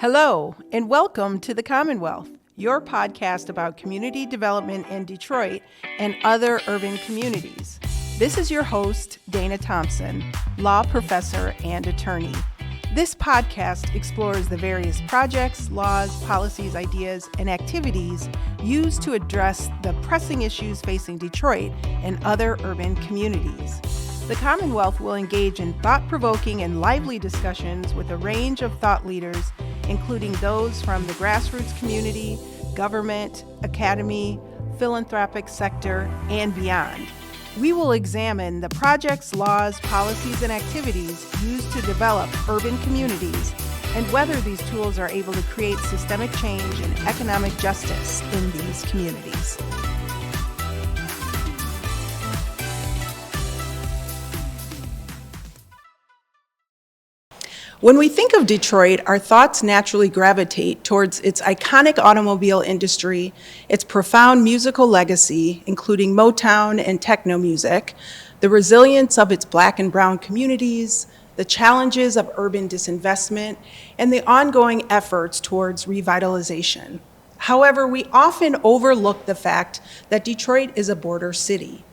Hello, and welcome to the Commonwealth, your podcast about community development in Detroit and other urban communities. This is your host, Dana Thompson, law professor and attorney. This podcast explores the various projects, laws, policies, ideas, and activities used to address the pressing issues facing Detroit and other urban communities. The Commonwealth will engage in thought-provoking and lively discussions with a range of thought leaders, including those from the grassroots community, government, academy, philanthropic sector, and beyond. We will examine the projects, laws, policies, and activities used to develop urban communities and whether these tools are able to create systemic change and economic justice in these communities. When we think of Detroit, our thoughts naturally gravitate towards its iconic automobile industry, its profound musical legacy, including Motown and techno music, the resilience of its Black and brown communities, the challenges of urban disinvestment, and the ongoing efforts towards revitalization. However, we often overlook the fact that Detroit is a border city.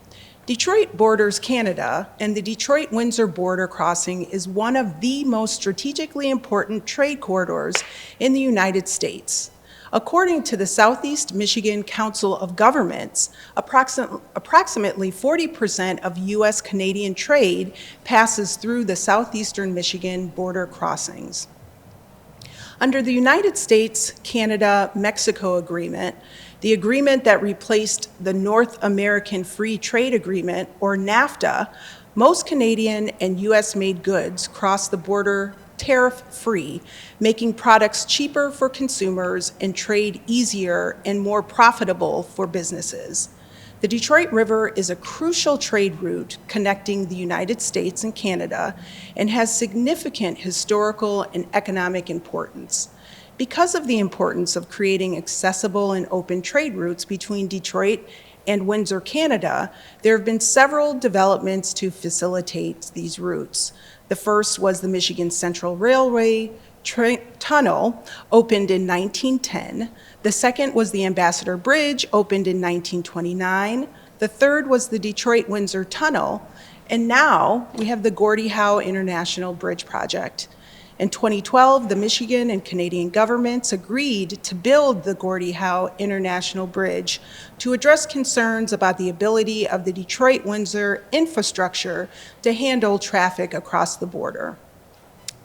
Detroit borders Canada, and the Detroit-Windsor border crossing is one of the most strategically important trade corridors in the United States. According to the Southeast Michigan Council of Governments, approximately 40% of U.S.-Canadian trade passes through the southeastern Michigan border crossings. Under the United States-Canada-Mexico Agreement, the agreement that replaced the North American Free Trade Agreement, or NAFTA, most Canadian and U.S.-made goods cross the border tariff-free, making products cheaper for consumers and trade easier and more profitable for businesses. The Detroit River is a crucial trade route connecting the United States and Canada and has significant historical and economic importance. Because of the importance of creating accessible and open trade routes between Detroit and Windsor, Canada, there have been several developments to facilitate these routes. The first was the Michigan Central Railway Tunnel, opened in 1910. The second was the Ambassador Bridge, opened in 1929. The third was the Detroit-Windsor Tunnel. And now we have the Gordie Howe International Bridge project. In 2012, the Michigan and Canadian governments agreed to build the Gordie Howe International Bridge to address concerns about the ability of the Detroit-Windsor infrastructure to handle traffic across the border.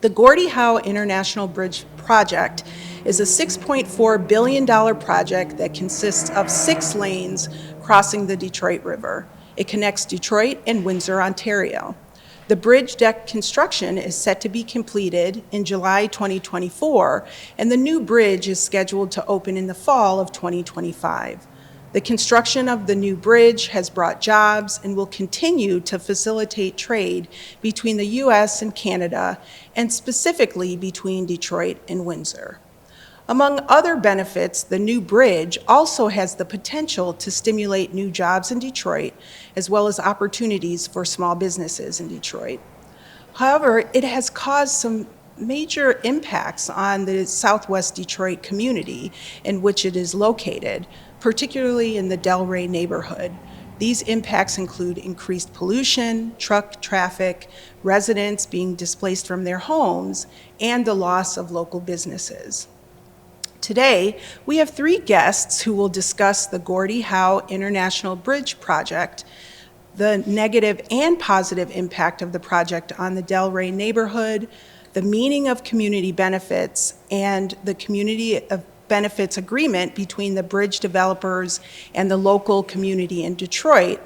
The Gordie Howe International Bridge project is a $6.4 billion project that consists of 6 lanes crossing the Detroit River. It connects Detroit and Windsor, Ontario. The bridge deck construction is set to be completed in July 2024, and the new bridge is scheduled to open in the fall of 2025. The construction of the new bridge has brought jobs and will continue to facilitate trade between the U.S. and Canada, and specifically between Detroit and Windsor. Among other benefits, the new bridge also has the potential to stimulate new jobs in Detroit, as well as opportunities for small businesses in Detroit. However, it has caused some major impacts on the Southwest Detroit community in which it is located, particularly in the Delray neighborhood. These impacts include increased pollution, truck traffic, residents being displaced from their homes, and the loss of local businesses. Today, we have 3 guests who will discuss the Gordie Howe International Bridge project, the negative and positive impact of the project on the Delray neighborhood, the meaning of community benefits, and the community of benefits agreement between the bridge developers and the local community in Detroit,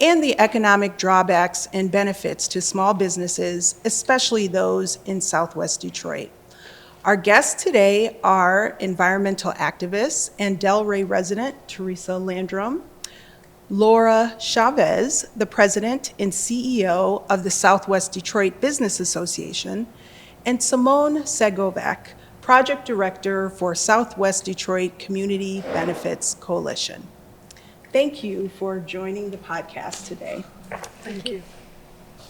and the economic drawbacks and benefits to small businesses, especially those in Southwest Detroit. Our guests today are environmental activist and Delray resident Theresa Landrum, Laura Chavez, the president and CEO of the Southwest Detroit Business Association, and Simone Sagovac, project director for Southwest Detroit Community Benefits Coalition. Thank you for joining the podcast today. Thank you.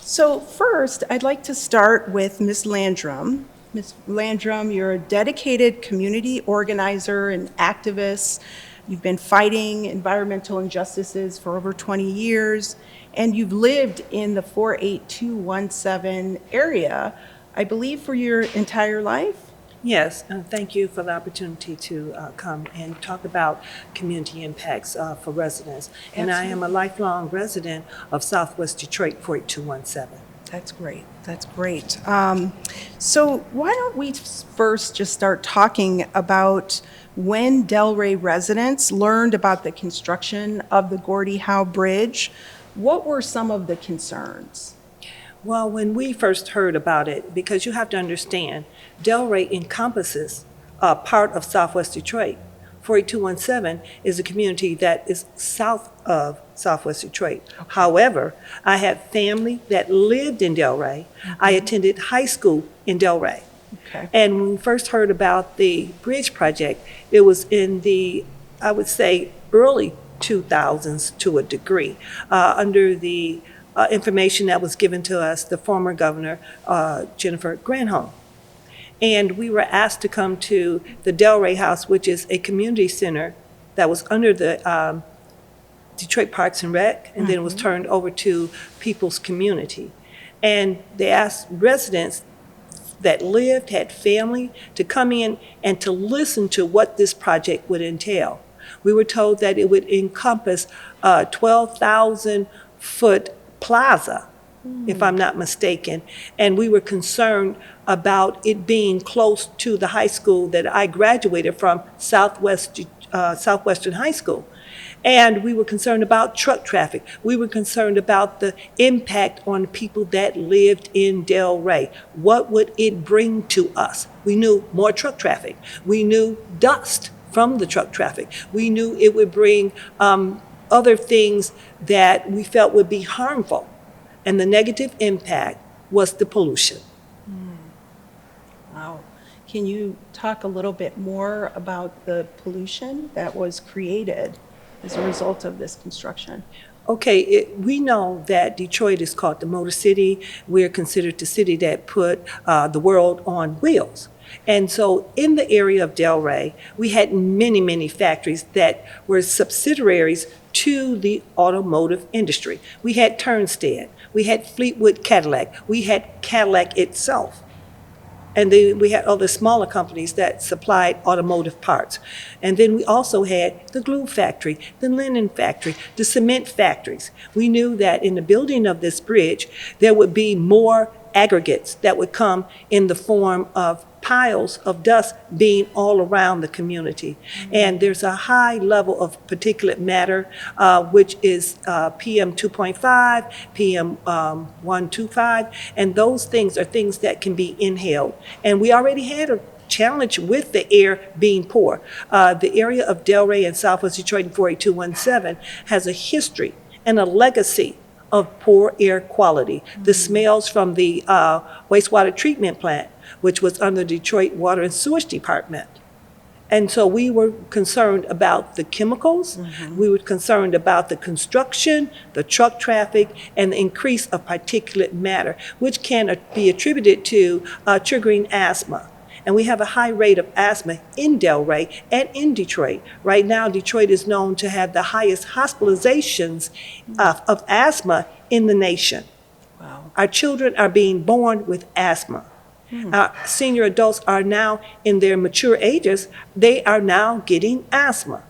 So first, I'd like to start with Ms. Landrum. Ms. Landrum, you're a dedicated community organizer and activist. You've been fighting environmental injustices for over 20 years, and you've lived in the 48217 area, I believe, for your entire life? Yes, thank you for the opportunity to come and talk about community impacts for residents. And I am a lifelong resident of Southwest Detroit 48217. That's great. That's great. So why don't we first just start talking about when Delray residents learned about the construction of the Gordie Howe Bridge? What were some of the concerns? Well, when we first heard about it, because you have to understand, Delray encompasses part of Southwest Detroit. 48217 is a community that is south of Southwest Detroit. Okay. However, I have family that lived in Delray. I attended high school in Delray. Okay. And when we first heard about the bridge project, it was in the, I would say, early 2000s to a degree, under the information that was given to us, the former governor, Jennifer Granholm. And we were asked to come to the Delray House, which is a community center that was under the Detroit Parks and Rec, and then it was turned over to People's Community. And they asked residents that lived, had family, to come in and to listen to what this project would entail. We were told that it would encompass a 12,000-foot plaza, if I'm not mistaken, and we were concerned about it being close to the high school that I graduated from, Southwestern High School. And we were concerned about truck traffic. We were concerned about the impact on people that lived in Delray. What would it bring to us? We knew more truck traffic. We knew dust from the truck traffic. We knew it would bring other things that we felt would be harmful. And the negative impact was the pollution. Wow. Can you talk a little bit more about the pollution that was created as a result of this construction? Okay, we know that Detroit is called the Motor City. We're considered the city that put the world on wheels. And so in the area of Delray, we had many, many factories that were subsidiaries to the automotive industry. We had Turnstead, we had Fleetwood Cadillac, we had Cadillac itself. And then we had other smaller companies that supplied automotive parts. And then we also had the glue factory, the linen factory, the cement factories. We knew that in the building of this bridge, there would be more aggregates that would come in the form of piles of dust being all around the community. And there's a high level of particulate matter, which is PM 2.5, PM 125, and those things are things that can be inhaled. And we already had a challenge with the air being poor. The area of Delray and Southwest Detroit in 48217 has a history and a legacy of poor air quality. The smells from the wastewater treatment plant, which was under the Detroit Water and Sewage Department. And so we were concerned about the chemicals, we were concerned about the construction, the truck traffic, and the increase of particulate matter, which can be attributed to triggering asthma. And we have a high rate of asthma in Delray and in Detroit. Right now, Detroit is known to have the highest hospitalizations of asthma in the nation. Wow. Our children are being born with asthma. Our senior adults are now in their mature ages, they are now getting asthma.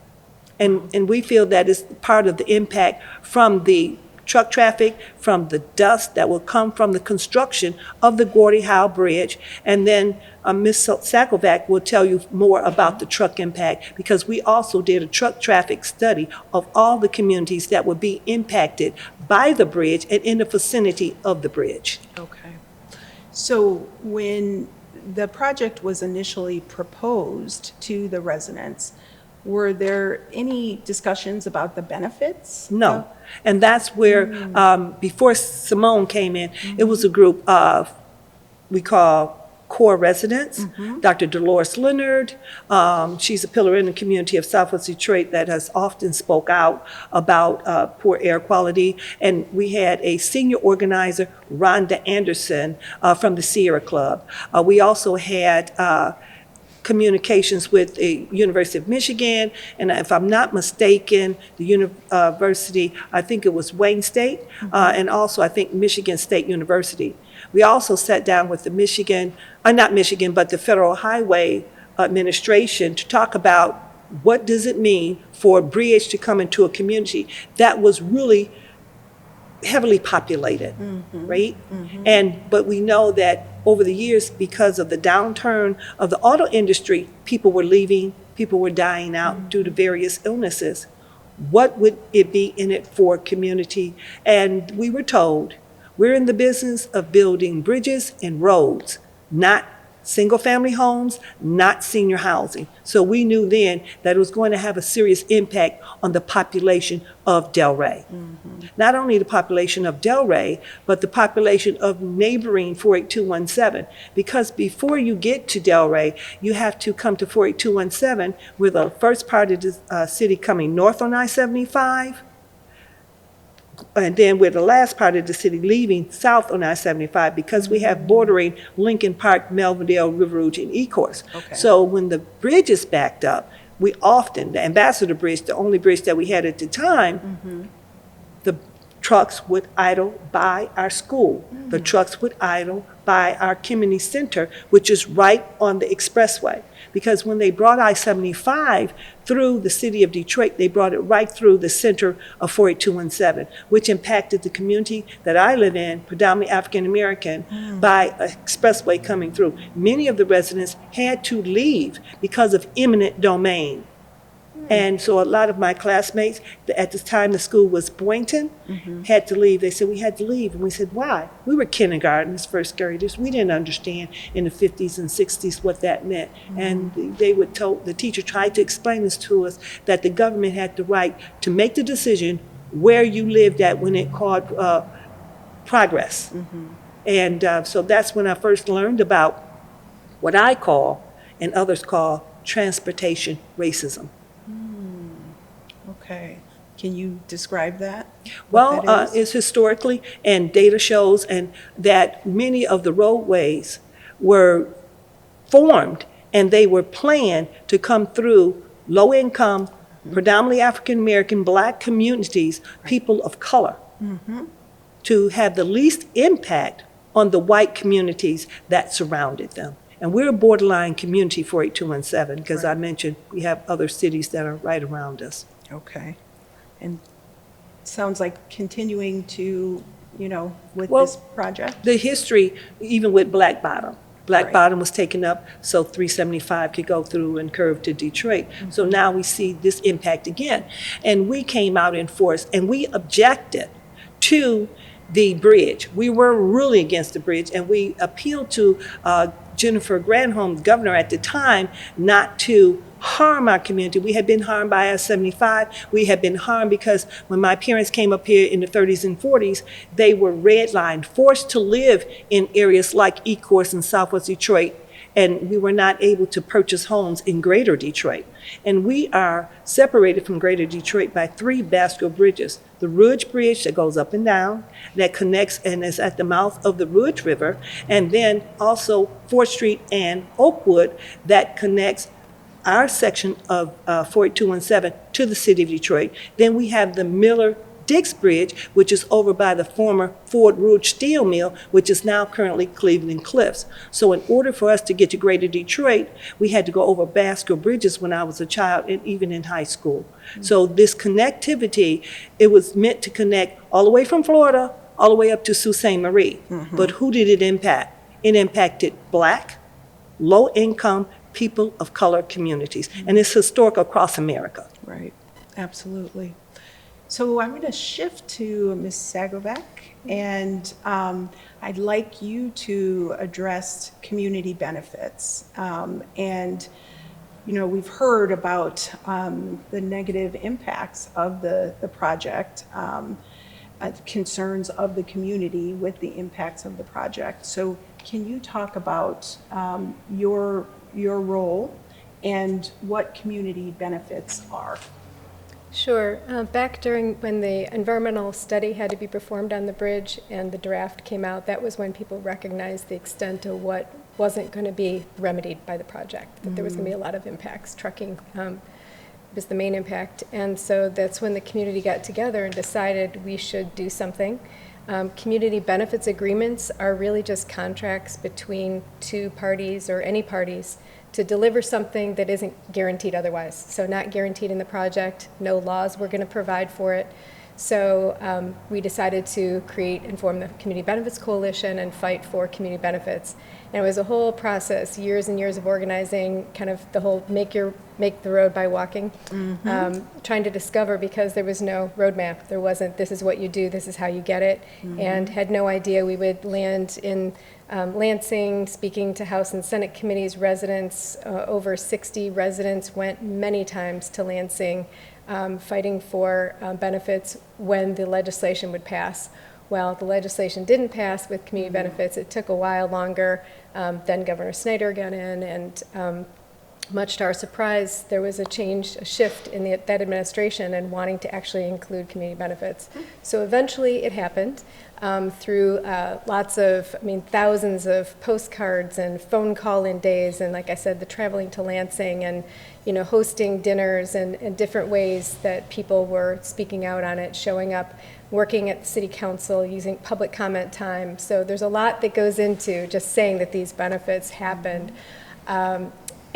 And we feel that is part of the impact from the truck traffic, from the dust that will come from the construction of the Gordie Howe Bridge. And then Ms. Sagovac will tell you more about the truck impact, because we also did a truck traffic study of all the communities that would be impacted by the bridge and in the vicinity of the bridge. Okay. So when the project was initially proposed to the residents, were there any discussions about the benefits? No. And that's where, before Simone came in, it was a group of, we call core residents. Dr. Dolores Leonard, she's a pillar in the community of Southwest Detroit that has often spoke out about poor air quality. And we had a senior organizer, Rhonda Anderson, from the Sierra Club. We also had communications with the University of Michigan, and if I'm not mistaken, the university, I think it was Wayne State, and also I think Michigan State University. We also sat down with the but the Federal Highway Administration to talk about what does it mean for a bridge to come into a community that was really heavily populated, right? But we know that over the years, because of the downturn of the auto industry, people were leaving, people were dying out due to various illnesses. What would it be in it for community? And we were told, we're in the business of building bridges and roads, not single-family homes, not senior housing. So we knew then that it was going to have a serious impact on the population of Delray. Not only the population of Delray, but the population of neighboring 48217. Because before you get to Delray, you have to come to 48217, where the first part of the city coming north on I-75, and then we're the last part of the city leaving south on I-75, because we have bordering Lincoln Park, Melvindale, River Rouge, and Ecorse. So when the bridge is backed up, we often, the Ambassador Bridge, the only bridge that we had at the time, the trucks would idle by our school. The trucks would idle by our community center, which is right on the expressway. Because when they brought I-75 through the city of Detroit, they brought it right through the center of 48217, which impacted the community that I live in, predominantly African American, by an expressway coming through. Many of the residents had to leave because of eminent domain. And so a lot of my classmates, at the time the school was Boynton, had to leave. They said, we had to leave. And we said, why? We were kindergartners, first graders. We didn't understand in the 50s and 60s what that meant. And they would the teacher tried to explain this to us, that the government had the right to make the decision where you lived at when it called progress. And so that's when I first learned about what I call, and others call, transportation racism. Okay. Can you describe that? Well, it's historically, and data shows, and that many of the roadways were formed and they were planned to come through low-income, predominantly African-American, Black communities, people of color, to have the least impact on the white communities that surrounded them. And we're a borderline community for 48217, because I mentioned we have other cities that are right around us. Okay. And it sounds like continuing to, with this project? The history, even with Black Bottom. Black Bottom was taken up so 375 could go through and curve to Detroit. So now we see this impact again. And we came out in force and we objected to the bridge. We were really against the bridge, and we appealed to Jennifer Granholm, the governor at the time, not to harm our community. We had been harmed by I-75. We had been harmed because when my parents came up here in the 30s and 40s, they were redlined, forced to live in areas like Ecorse and Southwest Detroit, and we were not able to purchase homes in Greater Detroit. And we are separated from Greater Detroit by 3 bascule bridges. The Rouge Bridge that goes up and down, that connects and is at the mouth of the Rouge River, and then also 4th Street and Oakwood that connects our section of 48217 to the city of Detroit. Then we have the Miller-Dix Bridge, which is over by the former Ford Rouge Steel Mill, which is now currently Cleveland Cliffs. So in order for us to get to Greater Detroit, we had to go over bascule bridges when I was a child and even in high school. So this connectivity, it was meant to connect all the way from Florida, all the way up to Sault Ste. Marie. But who did it impact? It impacted Black, low-income, people of color communities. And it's historic across America. Right, absolutely. So I'm going to shift to Ms. Sagovac, and I'd like you to address community benefits. And, we've heard about the negative impacts of the project, concerns of the community with the impacts of the project. So can you talk about your role and what community benefits are? Sure. Back during when the environmental study had to be performed on the bridge and the draft came out, that was when people recognized the extent of what wasn't going to be remedied by the project, that there was going to be a lot of impacts. Trucking was the main impact. And so that's when the community got together and decided we should do something. Community benefits agreements are really just contracts between two parties or any parties to deliver something that isn't guaranteed otherwise. So not guaranteed in the project, no laws were going to provide for it. So we decided to create and form the Community Benefits Coalition and fight for community benefits. And it was a whole process, years and years of organizing, kind of the whole make the road by walking, trying to discover, because there was no roadmap. There wasn't, this is what you do, this is how you get it, and had no idea we would land in Lansing, speaking to House and Senate committees, residents, over 60 residents went many times to Lansing, fighting for benefits when the legislation would pass. Well, the legislation didn't pass with community benefits. It took a while longer. Then Governor Snyder got in, and much to our surprise, there was a shift in that administration and wanting to actually include community benefits. So eventually it happened through thousands of postcards and phone call-in days, and like I said, the traveling to Lansing and hosting dinners and different ways that people were speaking out on it, showing up, working at the city council, using public comment time. So there's a lot that goes into just saying that these benefits happened.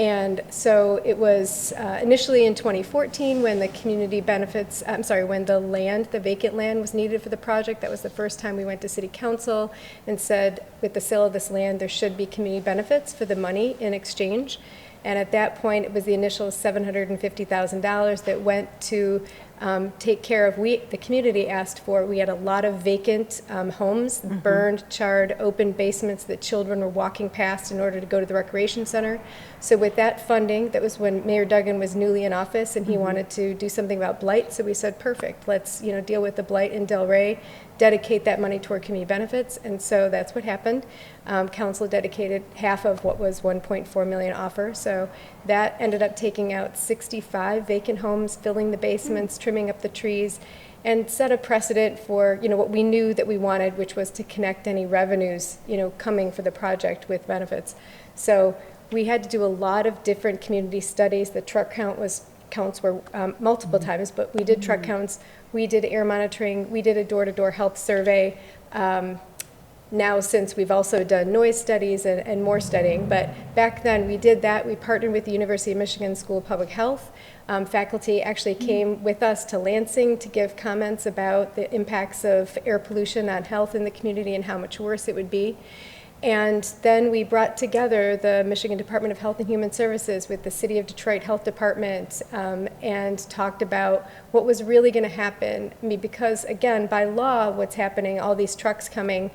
And so it was initially in 2014 when the community benefits, when the vacant land was needed for the project. That was the first time we went to city council and said, with the sale of this land, there should be community benefits for the money in exchange. And at that point, it was the initial $750,000 that went to take care of, the community asked for. We had a lot of vacant homes, burned, charred, open basements that children were walking past in order to go to the recreation center. So with that funding, that was when Mayor Duggan was newly in office, and he wanted to do something about blight. So we said, perfect, let's deal with the blight in Delray, dedicate that money toward community benefits. And so that's what happened. Council dedicated half of what was $1.4 million offer. So that ended up taking out 65 vacant homes, filling the basements, trimming up the trees, and set a precedent for what we knew that we wanted, which was to connect any revenues coming for the project with benefits. So we had to do a lot of different community studies. The truck counts were multiple times, but we did truck counts, we did air monitoring, we did a door-to-door health survey. Now, since we've also done noise studies and more studying, but back then we did that. We partnered with the University of Michigan School of Public Health. Faculty actually came with us to Lansing to give comments about the impacts of air pollution on health in the community and how much worse it would be. And then we brought together the Michigan Department of Health and Human Services with the City of Detroit Health Department and talked about what was really going to happen. Because, again, by law, what's happening, all these trucks coming,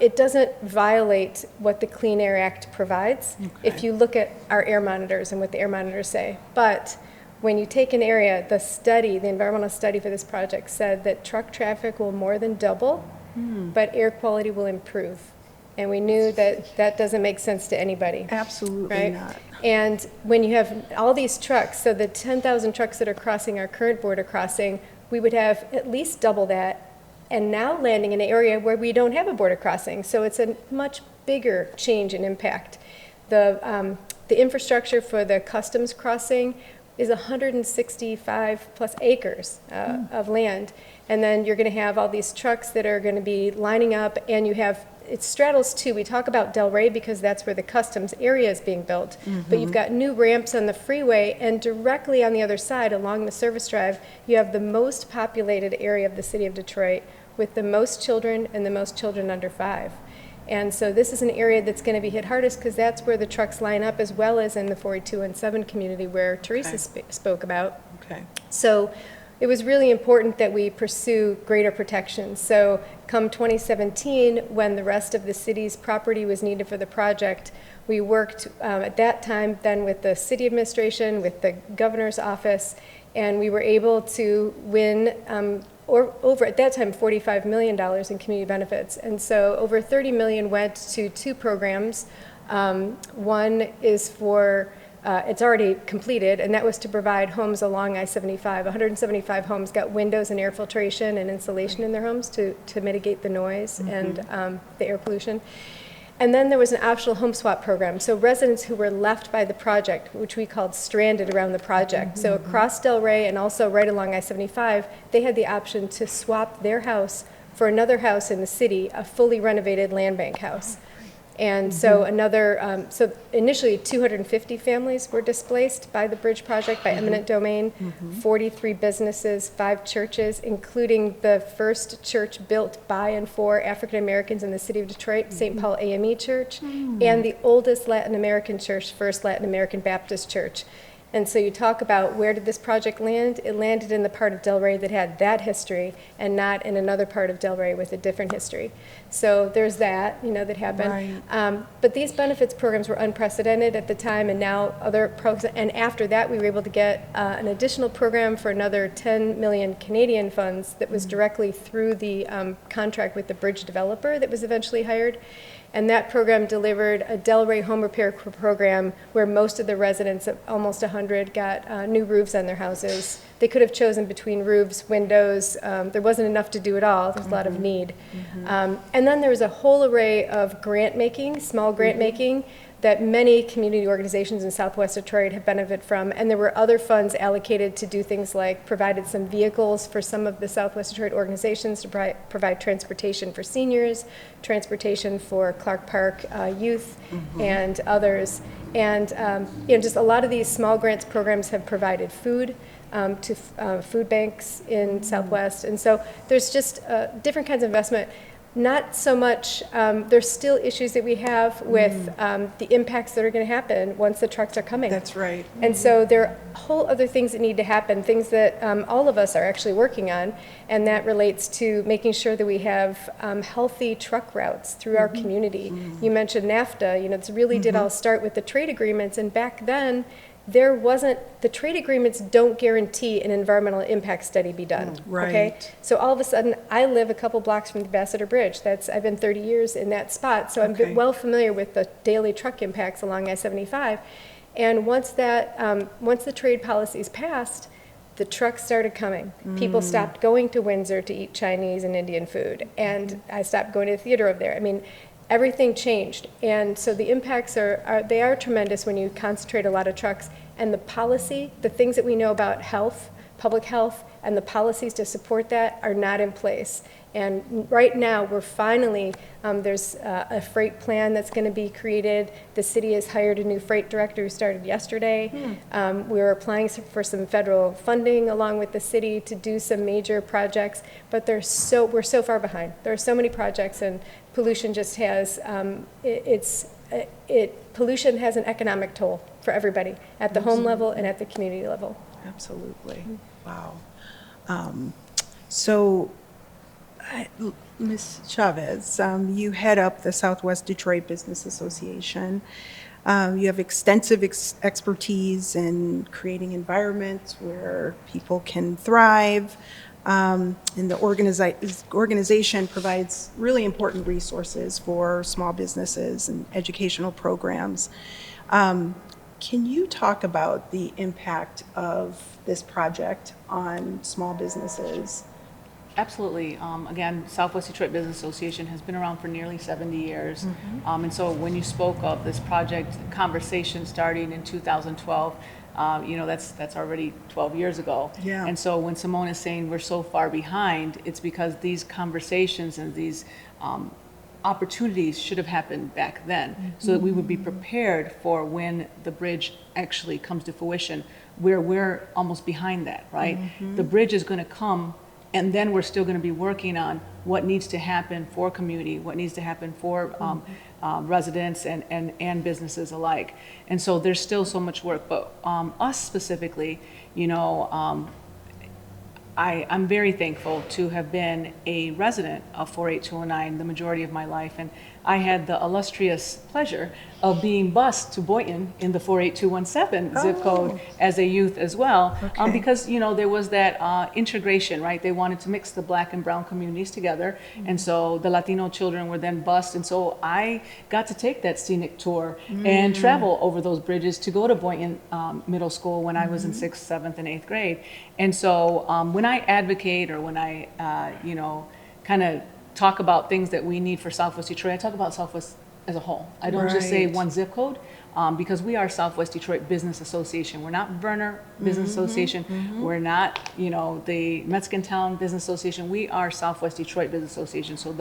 it doesn't violate what the Clean Air Act provides. Okay. If you look at our air monitors and what the air monitors say. But when you take an area, the environmental study for this project said that truck traffic will more than double, but air quality will improve. And we knew that that doesn't make sense to anybody. Absolutely right? not. And when you have all these trucks, so the 10,000 trucks that are crossing our current border crossing, we would have at least double that, and now landing in an area where we don't have a border crossing. So it's a much bigger change in impact. The infrastructure for the customs crossing is 165 plus acres of land. And then you're going to have all these trucks that are going to be lining up, and it straddles too. We talk about Delray because that's where the customs area is being built, but you've got new ramps on the freeway, and directly on the other side along the service drive, you have the most populated area of the city of Detroit with the most children and the most children under 5. And so this is an area that's going to be hit hardest because that's where the trucks line up, as well as in the 4217 community where Theresa spoke about. Okay. So it was really important that we pursue greater protection. So come 2017, when the rest of the city's property was needed for the project, we worked at that time then with the city administration, with the governor's office, and we were able to win over, at that time, $45 million in community benefits. And so over 30 million went to two programs. One is for, it's already completed, and that was to provide homes along I-75. 175 homes got windows and air filtration and insulation in their homes to mitigate the noise and the air pollution. And then there was an optional home swap program. So residents who were left by the project, which we called stranded around the project. So across Delray and also right along I-75, they had the option to swap their house for another house in the city, a fully renovated land bank house. And so so initially 250 families were displaced by the bridge project, by eminent domain, 43 businesses, 5 churches, including the first church built by and for African Americans in the city of Detroit, St. Paul AME Church, and the oldest Latin American church, First Latin American Baptist Church. And so you talk about where did this project land? It landed in the part of Delray that had that history and not in another part of Delray with a different history. So there's that, that happened. Right. But these benefits programs were unprecedented at the time, and now other programs, and after that we were able to get an additional program for another 10 million Canadian funds that was directly through the contract with the bridge developer that was eventually hired. And that program delivered a Delray home repair program where most of the residents, almost 100, got new roofs on their houses. They could have chosen between roofs, windows. There wasn't enough to do it all. There's a lot of need. And then there was a whole array of grant making, small grant making, that many community organizations in Southwest Detroit have benefited from. And there were other funds allocated to do things like provided some vehicles for some of the Southwest Detroit organizations to provide transportation for seniors, transportation for Clark Park youth, and others. And just a lot of these small grants programs have provided food to food banks in Southwest. And so there's just different kinds of investment. Not so much, there's still issues that we have with the impacts that are going to happen once the trucks are coming. That's right. And so there are whole other things that need to happen, things that all of us are actually working on, and that relates to making sure that we have healthy truck routes through our community. You mentioned NAFTA, it really did all start with the trade agreements, and back then, the trade agreements don't guarantee an environmental impact study be done. Right. Okay? So all of a sudden, I live a couple blocks from the Ambassador Bridge. I've been 30 years in that spot, so I'm well familiar with the daily truck impacts along I-75. And once the trade policies passed, the trucks started coming. People stopped going to Windsor to eat Chinese and Indian food, and I stopped going to the theater over there. I mean, everything changed. And so the impacts are tremendous when you concentrate a lot of trucks. And the policy, the things that we know about health, public health, and the policies to support that are not in place. And right now, we're finally, there's a freight plan that's going to be created. The city has hired a new freight director who started yesterday. We're applying for some federal funding along with the city to do some major projects, but we're so far behind. There are so many projects, and pollution just has, pollution has an economic toll for everybody at the home level and at the community level. Absolutely. Wow. So, Ms. Chavez, you head up the Southwest Detroit Business Association. You have extensive expertise in creating environments where people can thrive. And the organization provides really important resources for small businesses and educational programs. Can you talk about the impact of this project on small businesses? Absolutely. Again, Southwest Detroit Business Association has been around for nearly 70 years. And so when you spoke of this project conversation starting in 2012, that's already 12 years ago. Yeah. And so when Simone is saying we're so far behind, it's because these conversations and these opportunities should have happened back then, so that we would be prepared for when the bridge actually comes to fruition, where we're almost behind that, right? The bridge is going to come, and then we're still going to be working on what needs to happen for community, what needs to happen for residents and businesses alike. And so there's still so much work. But us specifically, I'm very thankful to have been a resident of 48209 the majority of my life. And I had the illustrious pleasure of being bused to Boynton in the 48217 zip code as a youth as well, because, you know, there was that integration, right? They wanted to mix the Black and brown communities together, and so the Latino children were then bused, and so I got to take that scenic tour and travel over those bridges to go to Boynton Middle School when I was in 6th, 7th, and 8th grade. And so when I advocate, or when I, you know, kind of talk about things that we need for Southwest Detroit, I talk about Southwest as a whole. I don't just say one zip code, because we are Southwest Detroit Business Association. We're not Werner Business Association. We're not, you know, the Mexican Town Business Association. We are Southwest Detroit Business Association. So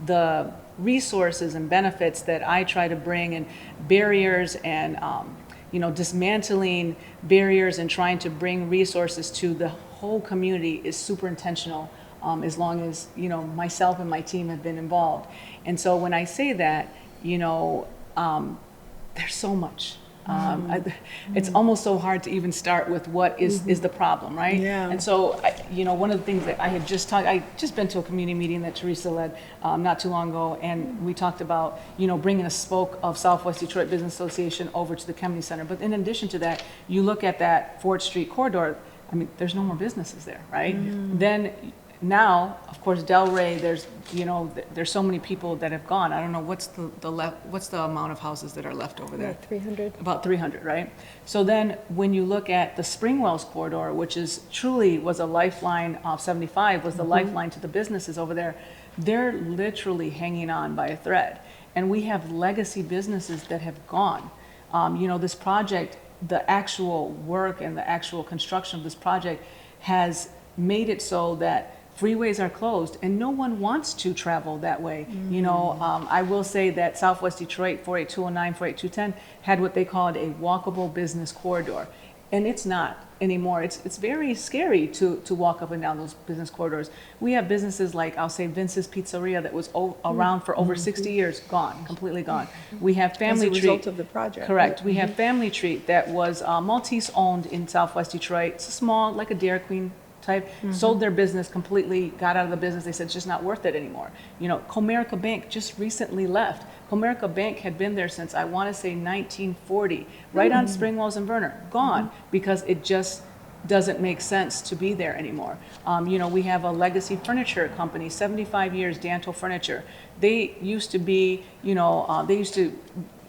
the resources and benefits that I try to bring, and barriers, and you know, dismantling barriers and trying to bring resources to the whole community is super intentional, as long as, you know, myself and my team have been involved. And so when I say that, you know, there's so much. It's almost so hard to even start with what is the problem, right? Yeah. And so, you know, one of the things that I just been to a community meeting that Theresa led not too long ago, and we talked about, you know, bringing a spoke of Southwest Detroit Business Association over to the Kennedy Center. But in addition to that, you look at that 4th Street corridor, I mean, there's no more businesses there, right? Then now, of course, Delray, there's, you know, there's so many people that have gone. I don't know, what's the amount of houses that are left over there? About 300. About 300, right? So then when you look at the Springwells corridor, which is truly was a lifeline of 75, was the lifeline to the businesses over there, they're literally hanging on by a thread. And we have legacy businesses that have gone. You know, this project, the actual work and the actual construction of this project has made it so that freeways are closed and no one wants to travel that way. You know, I will say that Southwest Detroit 48209, 48210 had what they called a walkable business corridor. And it's not anymore. It's very scary to walk up and down those business corridors. We have businesses like, I'll say, Vince's Pizzeria, that was around for over 60 years, gone, completely gone. We have Family Treat. As a result of the project. Correct. We have Family Treat that was Maltese owned in Southwest Detroit. It's small, like a Dairy Queen type, sold their business completely, got out of the business. They said it's just not worth it anymore. You know, Comerica Bank just recently left. Comerica Bank had been there since, I want to say, 1940, right on Springwells and Werner, gone, because it just doesn't make sense to be there anymore. You know, we have a legacy furniture company, 75 years, Danto Furniture. They used to be, you know, they used to,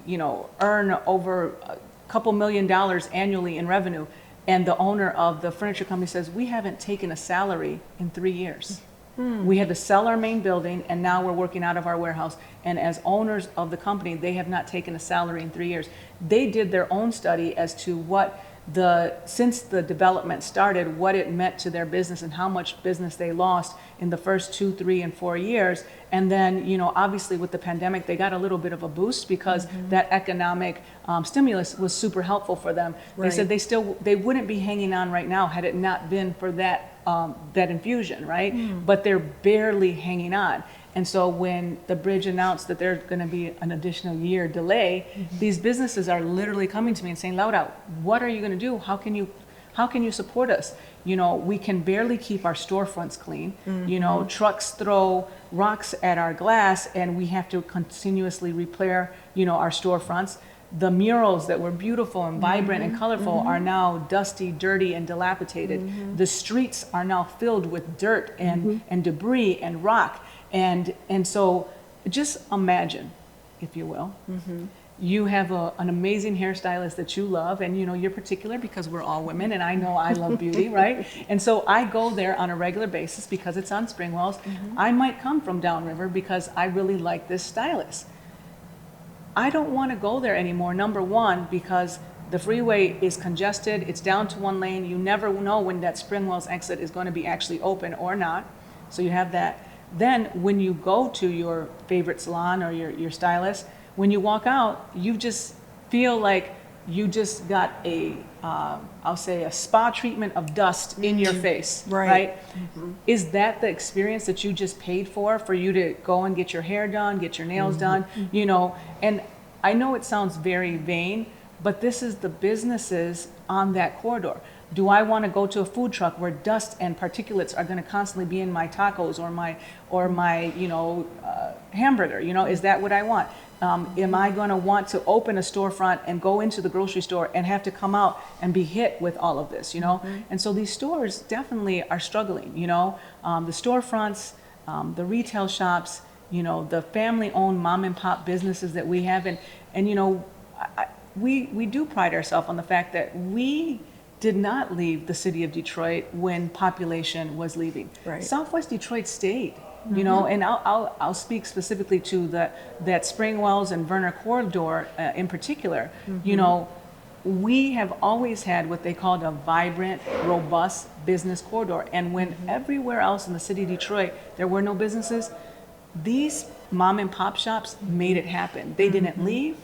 you know, earn over a couple $1 million annually in revenue. And the owner of the furniture company says, we haven't taken a salary in 3 years. We had to sell our main building, and now we're working out of our warehouse. And as owners of the company, they have not taken a salary in 3 years. They did their own study as to what since the development started, what it meant to their business and how much business they lost in the first 2, 3, and 4 years. And then, you know, obviously with the pandemic, they got a little bit of a boost because that economic stimulus was super helpful for them. They said they wouldn't be hanging on right now had it not been for that infusion, right? But they're barely hanging on. And so when the bridge announced that there's going to be an additional year delay, these businesses are literally coming to me and saying, Lauda, what are you going to do? How can you support us? You know, we can barely keep our storefronts clean. You know, trucks throw rocks at our glass and we have to continuously repair, you know, our storefronts. The murals that were beautiful and vibrant and colorful are now dusty, dirty, and dilapidated. The streets are now filled with dirt and debris and rock. And so just imagine, if you will, you have an amazing hairstylist that you love, and you know, you're particular because we're all women, and I know I love beauty, right? And so I go there on a regular basis because it's on Springwells. I might come from downriver because I really like this stylist. I don't want to go there anymore, number one, because the freeway is congested, it's down to one lane, you never know when that Springwells exit is going to be actually open or not, so you have that. Then when you go to your favorite salon or your stylist, when you walk out, you just feel like you just got I'll say a spa treatment of dust in your face, right? Is that the experience that you just paid for you to go and get your hair done, get your nails done, you know? And I know it sounds very vain, but this is the businesses on that corridor. Do I want to go to a food truck where dust and particulates are going to constantly be in my tacos or my hamburger? Is that what I want? Am I going to want to open a storefront and go into the grocery store and have to come out and be hit with all of this? And so these stores definitely are struggling. The storefronts, the retail shops, the family-owned mom and pop businesses that we have, and we do pride ourselves on the fact that we did not leave the city of Detroit when population was leaving. Right. Southwest Detroit stayed, and I'll speak specifically to that Springwells and Verner corridor in particular. We have always had what they called a vibrant, robust business corridor, and when everywhere else in the city of Detroit there were no businesses, these mom and pop shops made it happen. They didn't leave.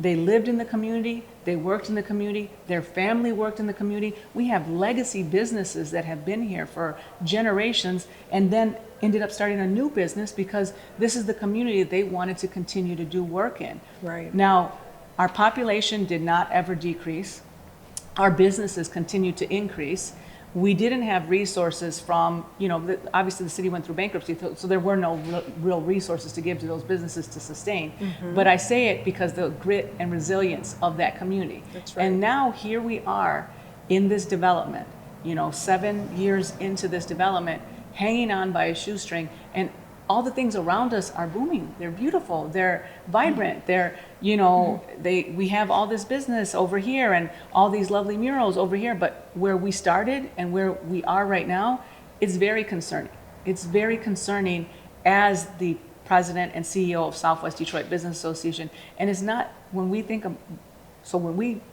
They lived in the community. They worked in the community. Their family worked in the community. We have legacy businesses that have been here for generations and then ended up starting a new business because this is the community that they wanted to continue to do work in. Right. Now, our population did not ever decrease. Our businesses continued to increase. We didn't have resources from, obviously the city went through bankruptcy, so there were no real resources to give to those businesses to sustain. But I say it because the grit and resilience of that community. That's right. And now here we are in this development, 7 years into this development, hanging on by a shoestring, and all the things around us are booming. They're beautiful. They're vibrant. They're, we have all this business over here and all these lovely murals over here. But where we started and where we are right now, it's very concerning. It's very concerning as the president and CEO of Southwest Detroit Business Association. And it's not, when we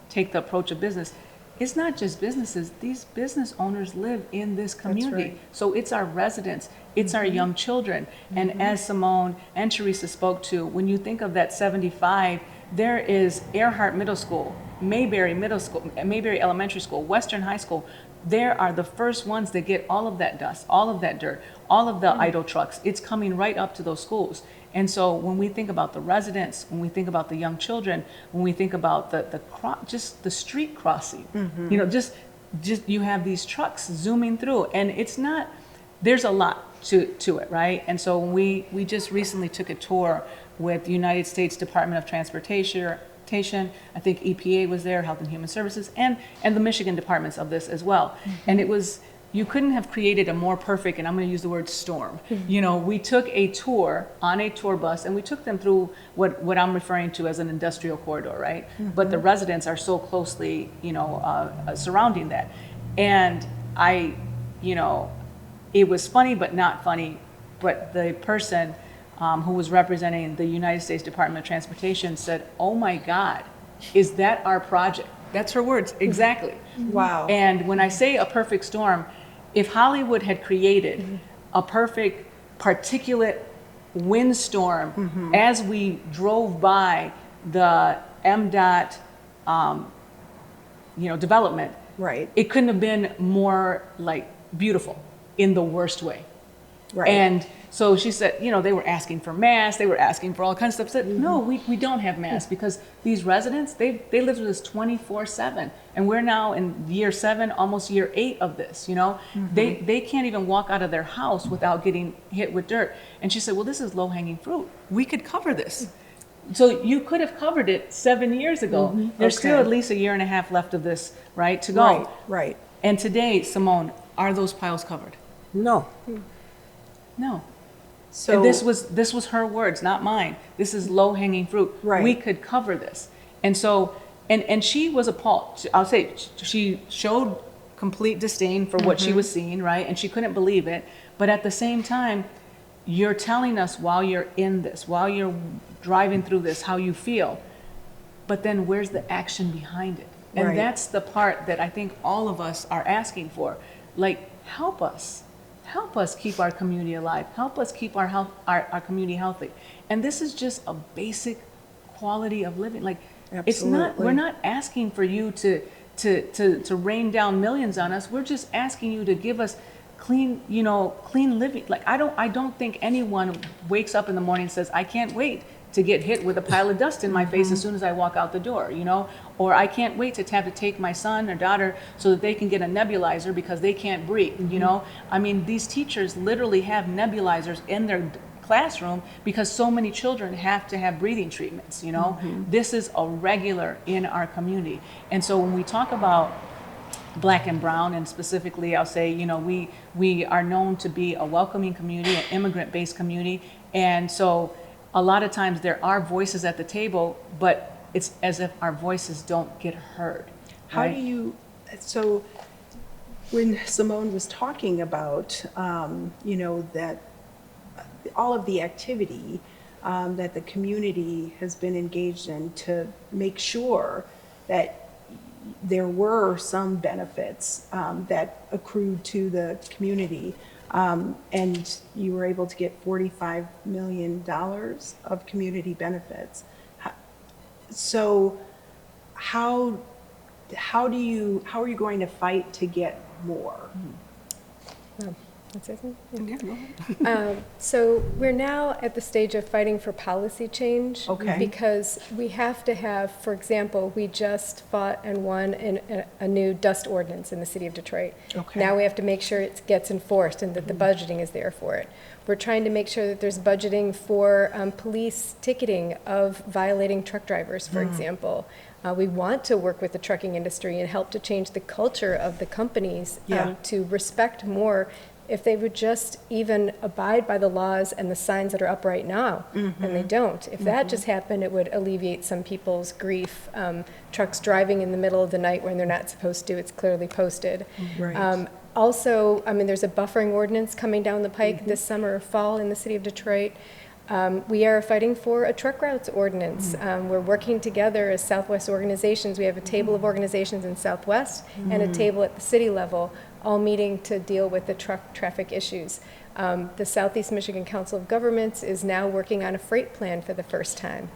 take the approach of business, it's not just businesses. These business owners live in this community. right. So it's our residents, it's our young children. And as Simone and Theresa spoke to, when you think of that 75, there is Earhart Middle School, Mayberry Elementary School, Western High School. There are the first ones that get all of that dust, all of that dirt, all of the idle trucks. It's coming right up to those schools. And so when we think about the residents, when we think about the young children, when we think about just the street crossing, just you have these trucks zooming through, and it's not, there's a lot to it, right? And so when we just recently took a tour with the United States Department of Transportation, I think EPA was there, Health and Human Services, and the Michigan departments of this as well. And it was, you couldn't have created a more perfect, and I'm going to use the word storm. We took a tour on a tour bus, and we took them through what I'm referring to as an industrial corridor, right? But the residents are so closely, surrounding that. And it was funny but not funny, but the person who was representing the United States Department of Transportation said, "Oh my God, is that our project?" That's her words, exactly. Wow. And when I say a perfect storm, if Hollywood had created a perfect particulate windstorm as we drove by the MDOT, development, Right. it couldn't have been more beautiful in the worst way. Right. And so she said, they were asking for masks, they were asking for all kinds of stuff. I said, no, we don't have masks because these residents, they live with us 24/7. And we're now in year 7, almost year 8 of this, They can't even walk out of their house without getting hit with dirt. And she said, well, this is low-hanging fruit. We could cover this. So you could have covered it 7 years ago. There's still Okay. at least a year and a half left of this, right, to go. Right. Right. And today, Simone, are those piles covered? No. No. So And this was her words, not mine. This is low-hanging fruit. Right. We could cover this. And so, and she was appalled. I'll say, she showed complete disdain for what she was seeing, right? And she couldn't believe it. But at the same time, you're telling us while you're in this, while you're driving through this, how you feel. But then where's the action behind it? And Right. that's the part that I think all of us are asking for. Help us. Help us keep our community alive. Help us keep our community healthy. And this is just a basic quality of living. It's not, Absolutely. we're not asking for you to rain down millions on us. We're just asking you to give us clean living. I don't think anyone wakes up in the morning and says, I can't wait to get hit with a pile of dust in my face as soon as I walk out the door, you know? Or I can't wait to have to take my son or daughter so that they can get a nebulizer because they can't breathe, you know? I mean, these teachers literally have nebulizers in their classroom because so many children have to have breathing treatments, you know? This is a regular in our community. And so when we talk about Black and brown, and specifically I'll say, you know, we are known to be a welcoming community, an immigrant-based community, and so a lot of times there are voices at the table, but it's as if our voices don't get heard. How right? do you, so when Simone was talking about, you know, that all of the activity that the community has been engaged in to make sure that there were some benefits that accrued to the community, and you were able to get $45 million of community benefits. So how are you going to fight to get more? That's it? So we're now at the stage of fighting for policy change. Okay. Because we have to have, for example, we just fought and won a new dust ordinance in the city of Detroit. Okay. Now we have to make sure it gets enforced and that the budgeting is there for it. We're trying to make sure that there's budgeting for police ticketing of violating truck drivers, for example. We want to work with the trucking industry and help to change the culture of the companies to respect more. If they would just even abide by the laws and the signs that are up right now, and they don't. If that just happened, it would alleviate some people's grief. Trucks driving in the middle of the night when they're not supposed to, it's clearly posted. Right. Also, I mean, there's a buffering ordinance coming down the pike this summer or fall in the city of Detroit. We are fighting for a truck routes ordinance. We're working together as Southwest organizations. We have a table of organizations in Southwest and a table at the city level, all meeting to deal with the truck traffic issues. The Southeast Michigan Council of Governments is now working on a freight plan for the first time.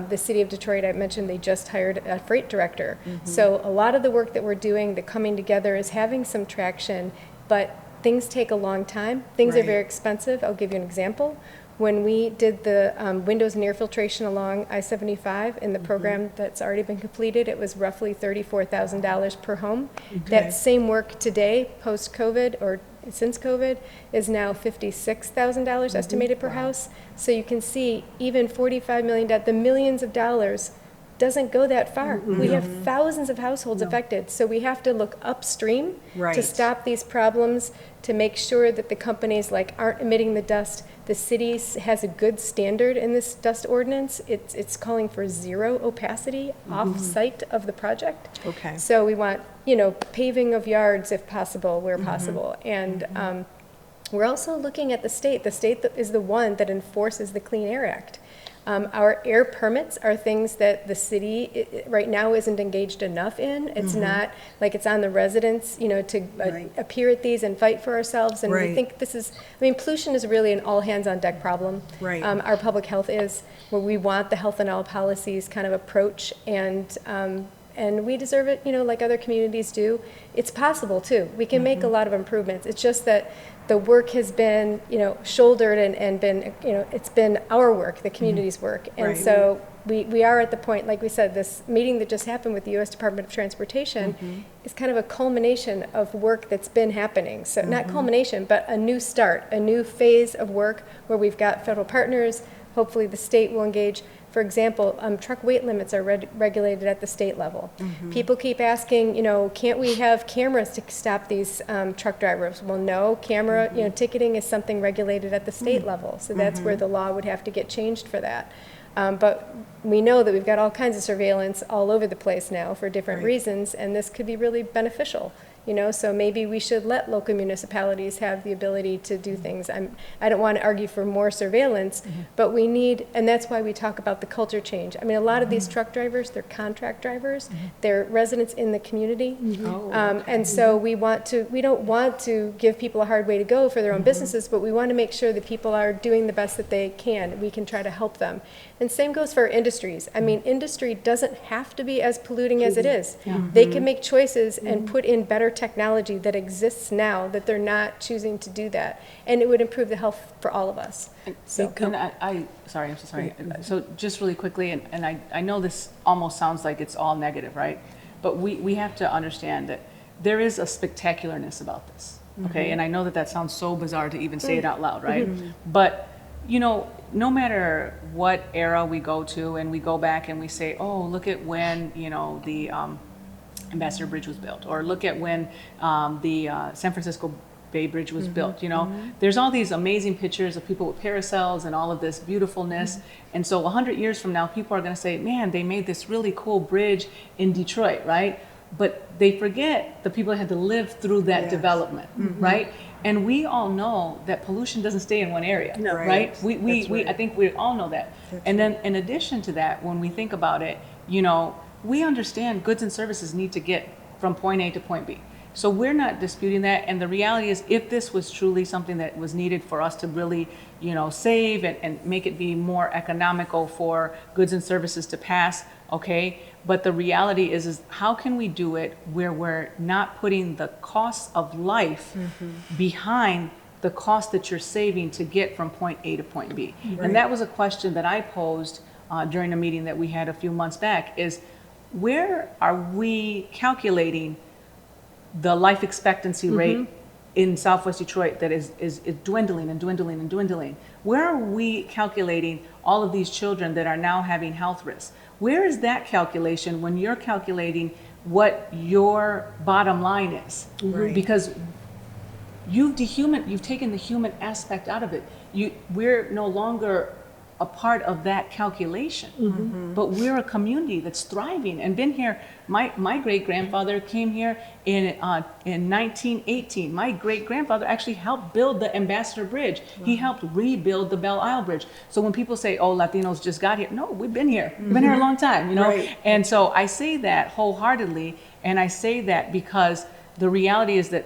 The city of Detroit, I mentioned, they just hired a freight director. So a lot of the work that we're doing, the coming together, is having some traction, but things take a long time. Things are very expensive. I'll give you an example. When we did the windows and air filtration along I-75 in the program that's already been completed, it was roughly $34,000 per home. That same work today, post-COVID or since COVID, is now $56,000 estimated per house. So you can see even $45 million, the millions of dollars, doesn't go that far. We have thousands of households affected, so we have to look upstream to stop these problems, to make sure that the companies aren't emitting the dust. The city has a good standard in this dust ordinance. It's calling for zero opacity off-site of the project. Okay. So we want, paving of yards if possible, where possible. And we're also looking at the state. The state is the one that enforces the Clean Air Act. Our air permits are things that the city right now isn't engaged enough in. It's not like it's on the residents, to appear at these and fight for ourselves. And we think this is, pollution is really an all hands on deck problem. Right. Our public health is, where we want the health and all policies kind of approach, and we deserve it, like other communities do. It's possible too. We can make a lot of improvements. It's just that the work has been, shouldered and been, it's been our work, the community's work. And so we are at the point, like we said, this meeting that just happened with the U.S. Department of Transportation is kind of a culmination of work that's been happening. So not culmination, but a new start, a new phase of work where we've got federal partners. Hopefully the state will engage. For example, truck weight limits are regulated at the state level. People keep asking, can't we have cameras to stop these truck drivers? Well, no, camera, ticketing is something regulated at the state level. So that's where the law would have to get changed for that. But we know that we've got all kinds of surveillance all over the place now for different reasons, and this could be really beneficial. So maybe we should let local municipalities have the ability to do things. I don't want to argue for more surveillance, but we need, and that's why we talk about the culture change. A lot of these truck drivers, they're contract drivers, they're residents in the community, and so we don't want to give people a hard way to go for their own businesses, but we want to make sure that people are doing the best that they can. We can try to help them. And same goes for our industries. I mean, industry doesn't have to be as polluting as it is. They can make choices and put in better technology that exists now that they're not choosing to do that. And it would improve the health for all of us. So, And sorry, I'm so sorry. So just really quickly, and I know this almost sounds like it's all negative, right? But we have to understand that there is a spectacularness about this, okay? And I know that that sounds so bizarre to even say it out loud, right? But, you know, no matter what era we go to and we go back and we say, oh, look at when, you know, the Ambassador Bridge was built, or look at when the San Francisco Bay Bridge was built, you know, there's all these amazing pictures of people with parasails and all of this beautifulness. And so 100 years from now, people are going to say, man, they made this really cool bridge in Detroit, right? But they forget the people that had to live through that development, right? And we all know that pollution doesn't stay in one area, No. right? I think we all know that. And then in addition to that, when we think about it, you know, we understand goods and services need to get from point A to point B. So we're not disputing that. And the reality is, if this was truly something that was needed for us to really, you know, save and make it be more economical for goods and services to pass, okay? But the reality is how can we do it where we're not putting the cost of life behind the cost that you're saving to get from point A to point B? And that was a question that I posed during a meeting that we had a few months back, is where are we calculating the life expectancy rate in Southwest Detroit that is dwindling and dwindling and dwindling? Where are we calculating all of these children that are now having health risks? Where is that calculation when you're calculating what your bottom line is? Because you've taken the human aspect out of it. We're no longer a part of that calculation, but we're a community that's thriving and been here. My great-grandfather came here in 1918. My great-grandfather actually helped build the Ambassador Bridge. He helped rebuild the Belle Isle Bridge. So when people say, oh, Latinos just got here, no, we've been here. We've been here a long time, you know? And so I say that wholeheartedly, and I say that because the reality is that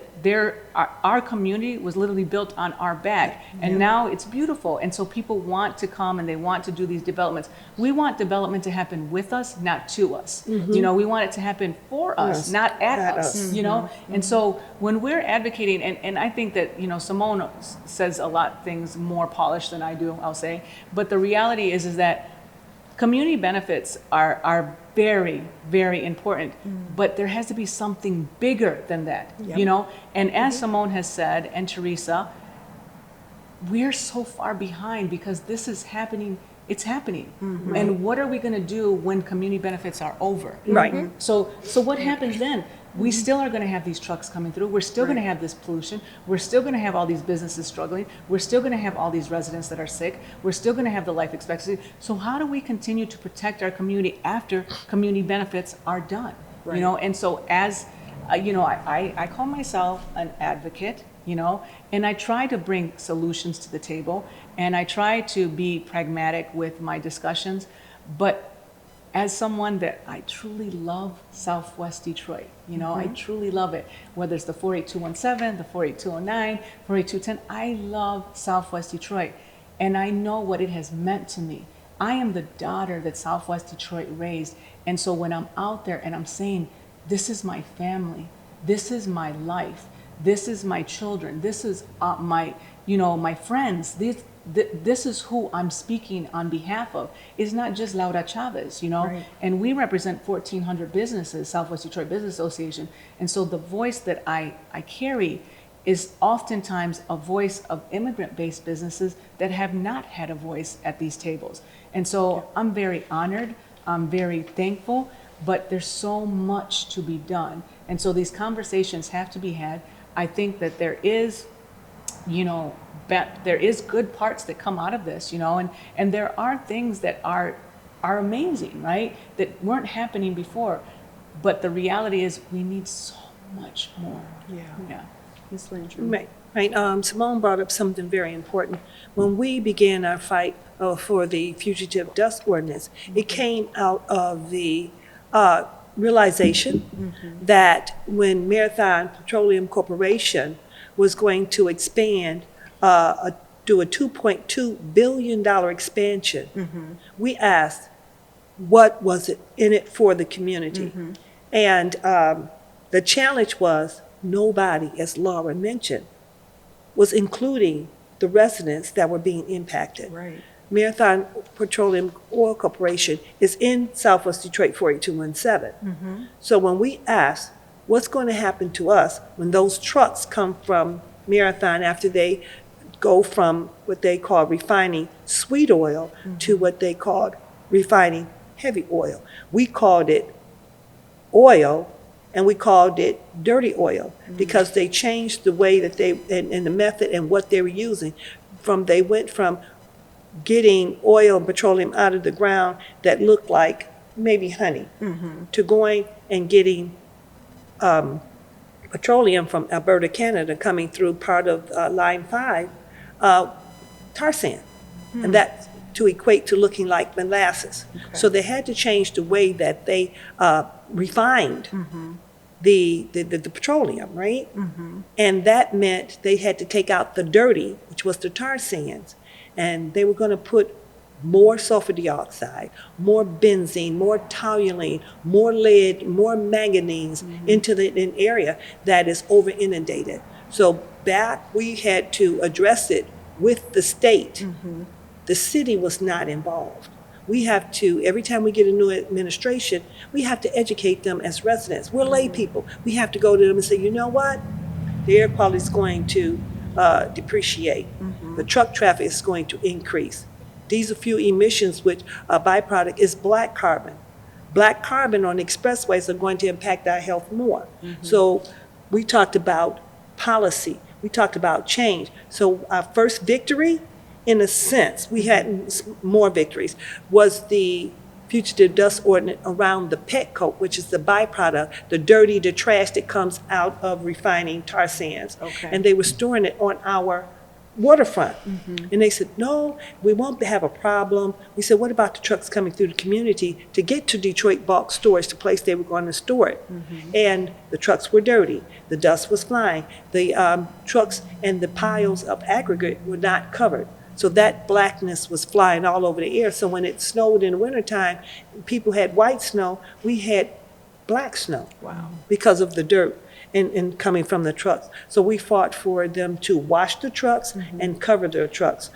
our community was literally built on our back, and now it's beautiful. And so people want to come and they want to do these developments. We want development to happen with us, not to us. You know, we want it to happen for us, not at us, you know? And so when we're advocating, and I think that, you know, Simone says a lot of things more polished than I do, I'll say, but the reality is that community benefits are very, very important, but there has to be something bigger than that, you know? And as Simone has said, and Theresa, we're so far behind because this is happening, it's happening. And what are we gonna do when community benefits are over? So what happens then? We still are going to have these trucks coming through. We're still going to have this pollution. We're still going to have all these businesses struggling. We're still going to have all these residents that are sick. We're still going to have the life expectancy. So how do we continue to protect our community after community benefits are done? You know, and so as, you know, I call myself an advocate, you know, and I try to bring solutions to the table, and I try to be pragmatic with my discussions, but as someone that I truly love Southwest Detroit, you know, I truly love it. Whether it's the 48217, the 48209, 48210, I love Southwest Detroit. And I know what it has meant to me. I am the daughter that Southwest Detroit raised. And so when I'm out there and I'm saying, this is my family, this is my life, this is my children, this is my, you know, my friends, this is who I'm speaking on behalf of. It's not just Laura Chavez, you know, and we represent 1,400 businesses, Southwest Detroit Business Association. And so the voice that I carry is oftentimes a voice of immigrant-based businesses that have not had a voice at these tables. And so I'm very honored, I'm very thankful, but there's so much to be done. And so these conversations have to be had. I think that there is, you know, there is good parts that come out of this, you know, and there are things that are amazing, right? That weren't happening before. But the reality is we need so much more. Yeah. Ms. Landrum. Right. Simone brought up something very important. When we began our fight for the fugitive dust ordinance, it came out of the realization that when Marathon Petroleum Corporation was going to expand, do a $2.2 billion expansion, we asked, what was it in it for the community. And the challenge was nobody, as Laura mentioned, was including the residents that were being impacted. Right. Marathon Petroleum Oil Corporation is in Southwest Detroit 48217. So when we asked, what's going to happen to us when those trucks come from Marathon after they go from what they call refining sweet oil to what they called refining heavy oil. We called it oil and we called it dirty oil because they changed the way that they, and the method and what they were using. They went from getting oil and petroleum out of the ground that looked like maybe honey to going and getting petroleum from Alberta, Canada, coming through part of Line 5, tar sand. And that to equate to looking like molasses. So they had to change the way that they refined the petroleum, right? And that meant they had to take out the dirty, which was the tar sands, and they were going to put more sulfur dioxide, more benzene, more toluene, more lead, more manganese into an area that is over inundated. So back we had to address it with the state. The city was not involved. We have to, every time we get a new administration, we have to educate them as residents. We're lay people. We have to go to them and say, you know what? The air quality is going to depreciate. The truck traffic is going to increase. Diesel fuel emissions, which a byproduct is black carbon. Black carbon on expressways are going to impact our health more. So we talked about policy. We talked about change. So our first victory, in a sense, we had more victories, was the fugitive dust ordinance around the pet coke, which is the byproduct, the dirty, the trash that comes out of refining tar sands. And they were storing it on our waterfront. And they said, no, we won't have a problem. We said, what about the trucks coming through the community to get to Detroit bulk storage, the place they were going to store it? And the trucks were dirty. The dust was flying. The trucks and the piles of aggregate were not covered. So that blackness was flying all over the air. So when it snowed in the wintertime, people had white snow, we had black snow. Because of the dirt and coming from the trucks. So we fought for them to wash the trucks and cover their trucks.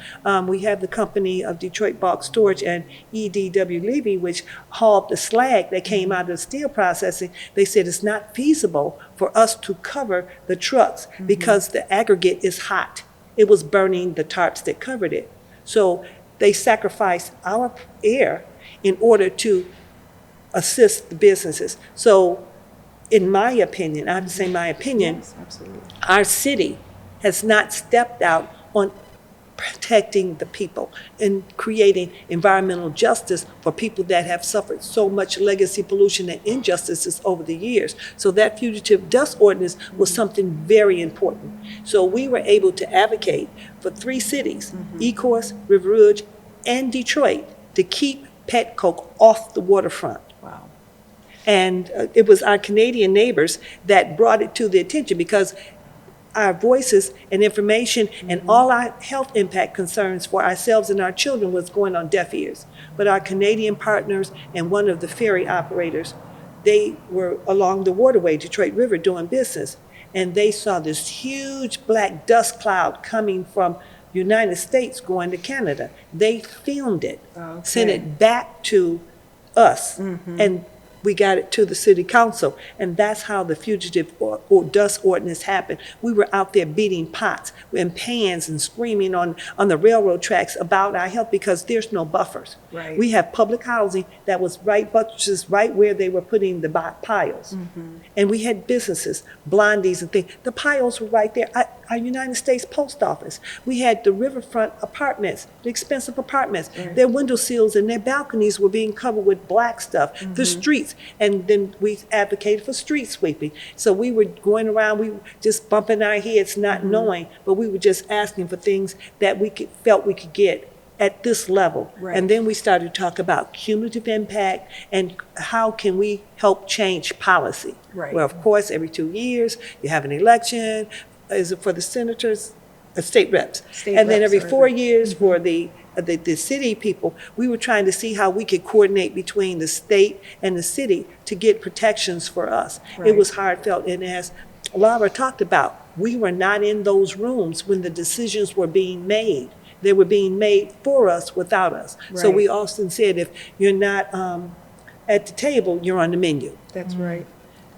We have the company of Detroit Bulk Storage and EDW Levy, which hauled the slag that came out of the steel processing. They said it's not feasible for us to cover the trucks because the aggregate is hot. It was burning the tarps that covered it. So they sacrificed our air in order to assist the businesses. So in my opinion, I have to say my opinion, our city has not stepped out on protecting the people and creating environmental justice for people that have suffered so much legacy pollution and injustices over the years. So that fugitive dust ordinance was something very important. So we were able to advocate for 3 cities, Ecorse, River Rouge, and Detroit, to keep pet coke off the waterfront. And it was our Canadian neighbors that brought it to the attention because our voices and information and all our health impact concerns for ourselves and our children was going on deaf ears. But our Canadian partners and one of the ferry operators, they were along the waterway, Detroit River, doing business. And they saw this huge black dust cloud coming from United States going to Canada. They filmed it, sent it back to us, and we got it to the city council, and that's how the fugitive or dust ordinance happened. We were out there beating pots and pans and screaming on the railroad tracks about our health because there's no buffers. We have public housing that was right where they were putting the piles. And we had businesses, Blondies and things. The piles were right there. Our United States Post Office. We had the riverfront apartments, the expensive apartments. Their window sills and their balconies were being covered with black stuff. The streets. And then we advocated for street sweeping. So we were going around, we were just bumping our heads, not knowing, but we were just asking for things that we felt we could get at this level. And then we started to talk about cumulative impact and how can we help change policy. Well, of course, every 2 years, you have an election. Is it for the senators? state reps. State And then reps every are 4 years for the city people, we were trying to see how we could coordinate between the state and the city to get protections for us. Right. It was heartfelt, and as Laura talked about, we were not in those rooms when the decisions were being made. They were being made for us without us. So Right. we often said, if you're not at the table, you're on the menu. That's right.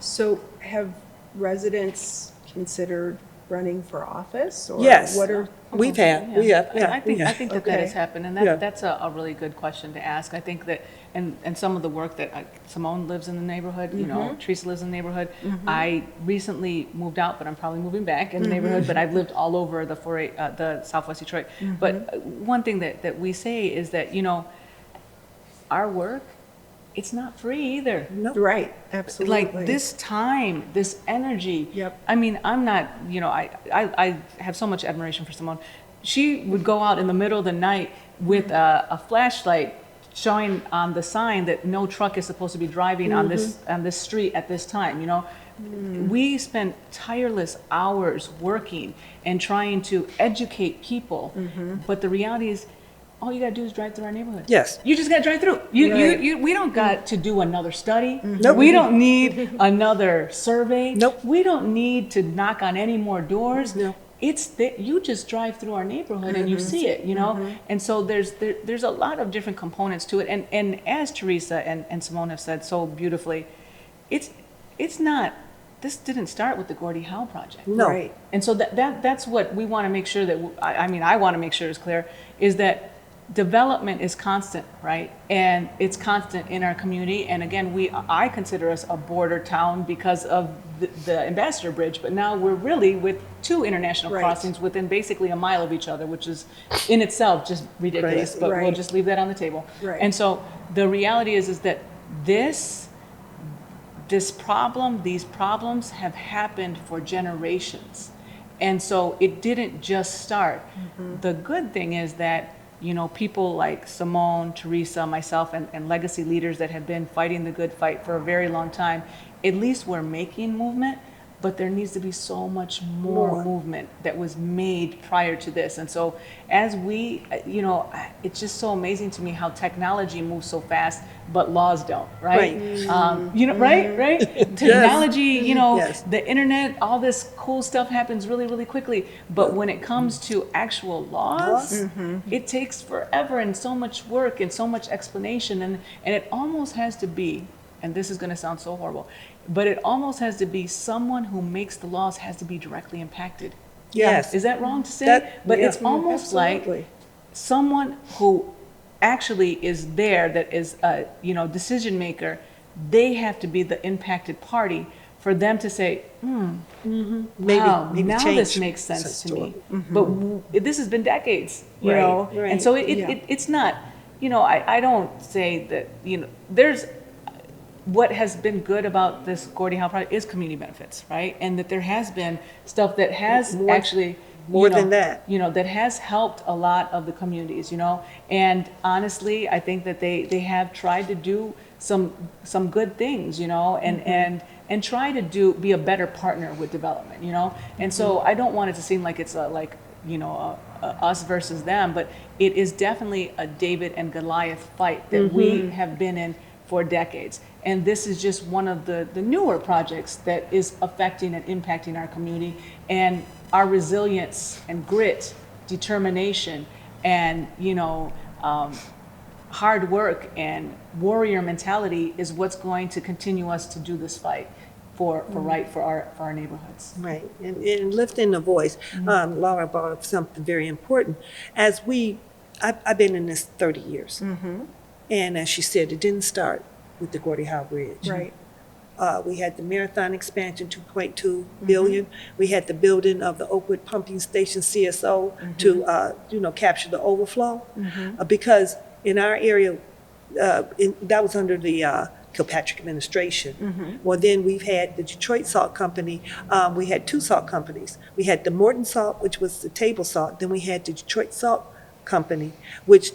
So have residents considered running for office? Or Yes. what are, We have, yeah. I think that Okay. has happened, and Yeah. that's a really good question to ask. I think that, and some of the work that Simone lives in the neighborhood, you know, Theresa lives in the neighborhood. I recently moved out, but I'm probably moving back in the neighborhood, but I've lived all over the Southwest Detroit. But one thing that we say is that, you know, our work, it's not free either. Nope. right, absolutely. Like this time, this energy. Yep. I mean, I'm not, you know, I have so much admiration for Simone. She would go out in the middle of the night with a flashlight showing on the sign that no truck is supposed to be driving on this street at this time, you know. We spent tireless hours working and trying to educate people, but the reality is, all you gotta do is drive through our neighborhood. Yes. You just gotta drive through. Right. We don't got to do another study. Nope. We don't need another survey. Nope. We don't need to knock on any more doors. No. It's that you just drive through our neighborhood and you see it, you know? And so there's a lot of different components to it. And as Theresa and Simone have said so beautifully, it's not, this didn't start with the Gordie Howe project. No. Right. And so that's what we want to make sure that, I want to make sure is clear, is that development is constant, right? And it's constant in our community. And again, I consider us a border town because of the Ambassador Bridge, but now we're really with 2 international Right. crossings within basically a mile of each other, which is in itself just ridiculous, Crazy. but we'll Right. just leave that on the table. Right. And so the reality is that these problems have happened for generations. And so it didn't just start. The good thing is that, you know, people like Simone, Theresa, myself, and legacy leaders that have been fighting the good fight for a very long time, at least we're making movement, but there needs to be so much more movement that was made prior to this. And so as we, you know, it's just so amazing to me how technology moves so fast, but laws don't, right? You know, right? Technology, you know, Yes. the internet, all this cool stuff happens really, really quickly. But when it comes to actual laws, it takes forever and so much work and so much explanation. And it almost has to be, and this is going to sound so horrible, but it almost has to be someone who makes the laws has to be directly impacted. Yes. Is that wrong to say? That- It's yeah. almost Absolutely. like someone who actually is there, that is a, you know, decision maker, they have to be the impacted party for them to say, Maybe, wow, maybe now change this makes sense to me. it. But this has been decades, you Right, know? right. And so Yeah. it's not, you know, I don't say that, you know, there's, what has been good about this Gordie Howe project is community benefits, right? And that there has been stuff that has More- actually, more you know, than that. you know, that has helped a lot of the communities, you know? And honestly, I think that they have tried to do some good things, you know, and try to be a better partner with development, you know? And so I don't want it to seem like it's a us versus them, but it is definitely a David and Goliath fight that we have been in for decades. And this is just one of the newer projects that is affecting and impacting our community. And our resilience and grit, determination, and, you know, hard work and warrior mentality is what's going to continue us to do this fight for our neighborhoods. Right, and lifting the voice. Laura brought up something very important. I've been in this 30 years. And as she said, it didn't start with the Gordie Howe Bridge. Right. We had the marathon expansion, 2.2 billion. We had the building of the Oakwood Pumping Station CSO to capture the overflow. Because in our area, that was under the Kilpatrick administration. Well, then we've had the Detroit Salt Company. We had 2 salt companies. We had the Morton Salt, which was the table salt. Then we had the Detroit Salt Company, which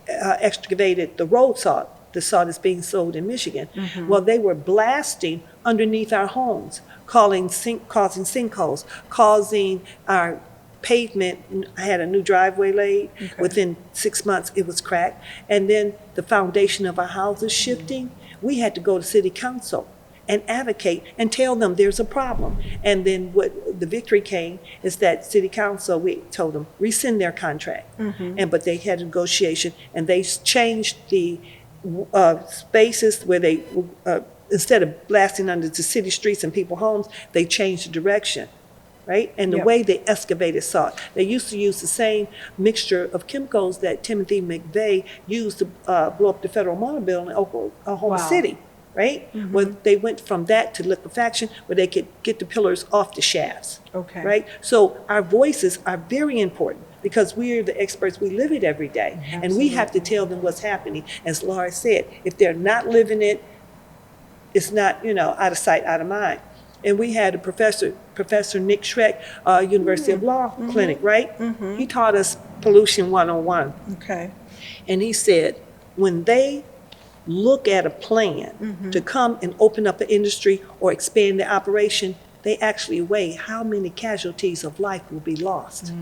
excavated the road salt, the salt is being sold in Michigan. Well, they were blasting underneath our homes, causing sinkholes, causing our pavement, I had a new driveway laid. Okay. Within 6 months, it was cracked. And then the foundation of our houses shifting, we had to go to city council and advocate and tell them there's a problem. And then what the victory came is that city council, we told them, rescind their contract. But they had a negotiation, and they changed the spaces where they, instead of blasting under the city streets and people's homes, they changed the direction, right? And the Yep. way they excavated salt. They used to use the same mixture of chemicals that Timothy McVeigh used to blow up the federal motor building in Oklahoma Wow. City, right? Well, they went from that to liquefaction where they could get the pillars off the shafts, Okay. right? So our voices are very important because we are the experts. We live it every day. And we have to tell them what's happening. As Laura said, if they're not living it, it's not, out of sight, out of mind. And we had a Professor Nick Schreck, University of Law Clinic, right? He taught us pollution 101. Okay. And he said, when they look at a plan to come and open up an industry or expand their operation, they actually weigh how many casualties of life will be lost.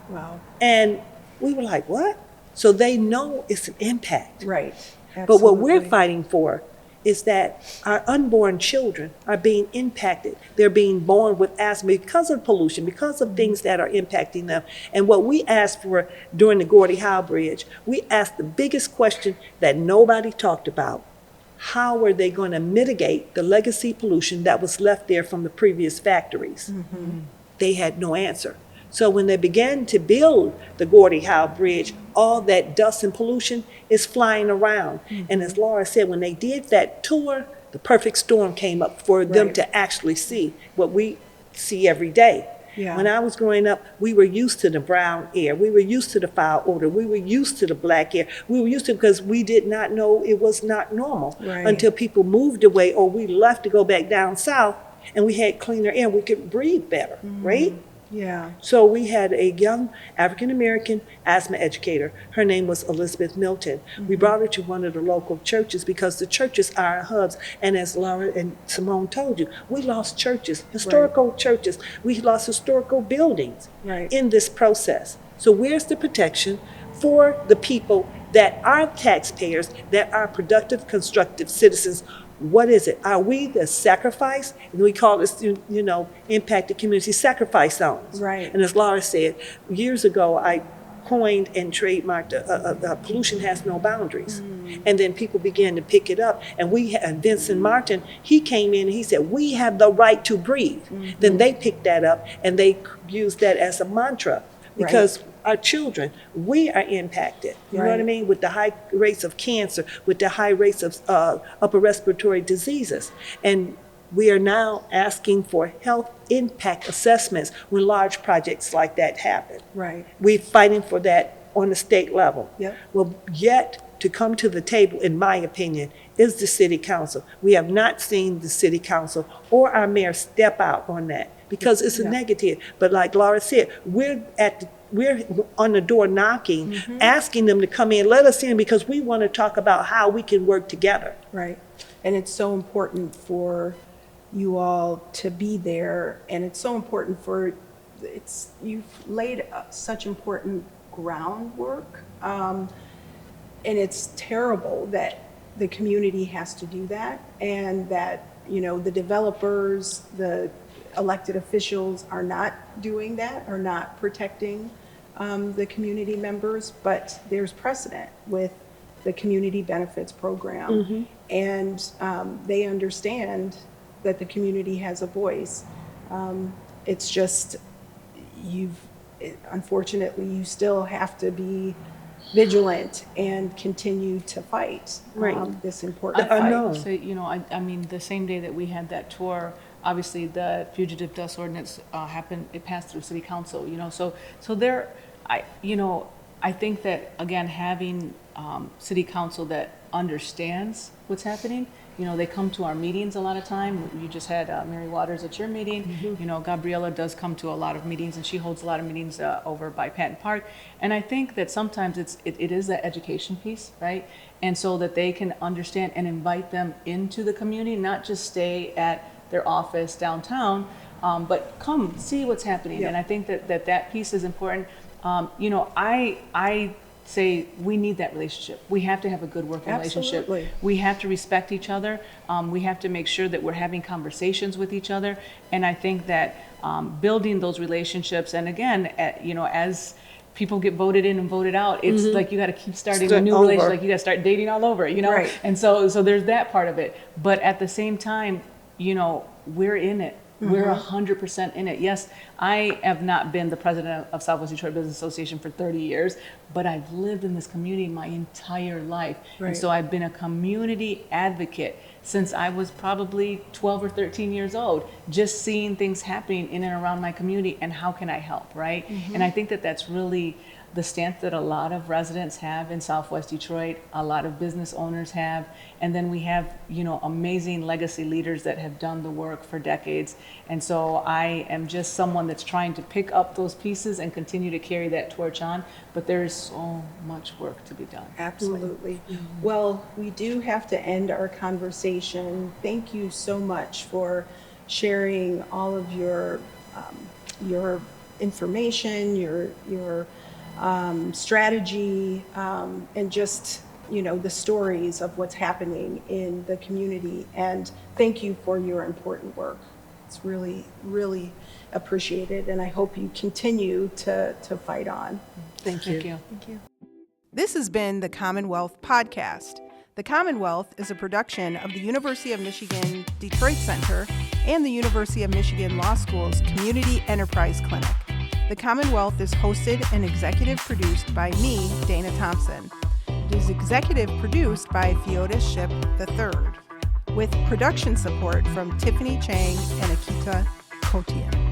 Wow. And we were like, what? So they know it's an impact. Right. But what we're Absolutely. fighting for is that our unborn children are being impacted. They're being born with asthma because of pollution, because of things that are impacting them. And what we asked for during the Gordie Howe Bridge, we asked the biggest question that nobody talked about. How are they going to mitigate the legacy pollution that was left there from the previous factories? They had no answer. So when they began to build the Gordie Howe Bridge, all that dust and pollution is flying around. And as Laura said, when they did that tour, the perfect storm came up for them Right. to actually see what we see every day. Yeah. When I was growing up, we were used to the brown air. We were used to the foul odor. We were used to the black air. We were used to it because we did not know it was not normal Right. until people moved away or we left to go back down south and we had cleaner air. We could breathe better, right? Yeah. So we had a young African-American asthma educator. Her name was Elizabeth Milton. We brought her to one of the local churches because the churches are our hubs. And as Laura and Simone told you, we lost churches, historical churches. We lost historical buildings Right. in this process. So where's the protection for the people that are taxpayers, that are productive, constructive citizens? What is it? Are we the sacrifice? And we call this, impacted community sacrifice zones. Right. And as Laura said, years ago, I coined and trademarked pollution has no boundaries. And then people began to pick it up. And Vincent Martin, he came in and he said, we have the right to breathe. Then they picked that up and they used that as a mantra because our children, we are impacted, you know what I Right. mean, with the high rates of cancer, with the high rates of upper respiratory diseases. And we are now asking for health impact assessments when large projects like that happen. Right. We're fighting for that on the state level. Yep. Well, yet to come to the table, in my opinion, is the city council. We have not seen the city council or our mayor step out on that because it's a Yeah. negative. But like Laura said, we're on the door knocking, asking them to come in, let us in because we want to talk about how we can work together. Right. And it's so important for you all to be there, and it's so important you've laid such important groundwork, and it's terrible that the community has to do that, and that, the developers, the elected officials are not doing that, are not protecting the community members, but there's precedent with the community benefits program. And they understand that the community has a voice. It's just, unfortunately, you still have to be vigilant and continue to fight this important fight. know. So, I mean, the same day that we had that tour, obviously the fugitive dust ordinance it passed through city council, so there, I think that, again, having city council that understands what's happening, they come to our meetings a lot of time. You just had Mary Waters at your meeting. Gabriella does come to a lot of meetings, and she holds a lot of meetings over by Patton Park. And I think that sometimes it is that education piece, right? And so that they can understand and invite them into the community, not just stay at their office downtown, but come see what's happening. Yeah. And I think that piece is important. I say we need that relationship. We have to have a good working relationship. Absolutely. We have to respect each other. We have to make sure that we're having conversations with each other. And I think that building those relationships, and again, as people get voted in and voted out, it's like you got to keep starting a Start new over. relationship, like you got to start dating all over, Right. And so there's that part of it. But at the same time, we're in it. We're 100% in it. Yes, I have not been the president of Southwest Detroit Business Association for 30 years, but I've lived in this community my entire life. Right. And so I've been a community advocate since I was probably 12 or 13 years old, just seeing things happening in and around my community and how can I help, right? And I think that that's really the stance that a lot of residents have in Southwest Detroit, a lot of business owners have, and then we have, amazing legacy leaders that have done the work for decades. And so I am just someone that's trying to pick up those pieces and continue to carry that torch on, but there is so much work to be done. Absolutely. Well, we do have to end our conversation. Thank you so much for sharing all of your information, your strategy, and just, the stories of what's happening in the community. And thank you for your important work. It's really, really appreciated, and I hope you continue to fight on. Thank you. Thank you. This has been the Commonwealth Podcast. The Commonwealth is a production of the University of Michigan Detroit Center and the University of Michigan Law School's Community Enterprise Clinic. The Commonwealth is hosted and executive produced by me, Dana Thompson. It is executive produced by Theodis Ship III, with production support from Tiffany Chang and Akita Kotian.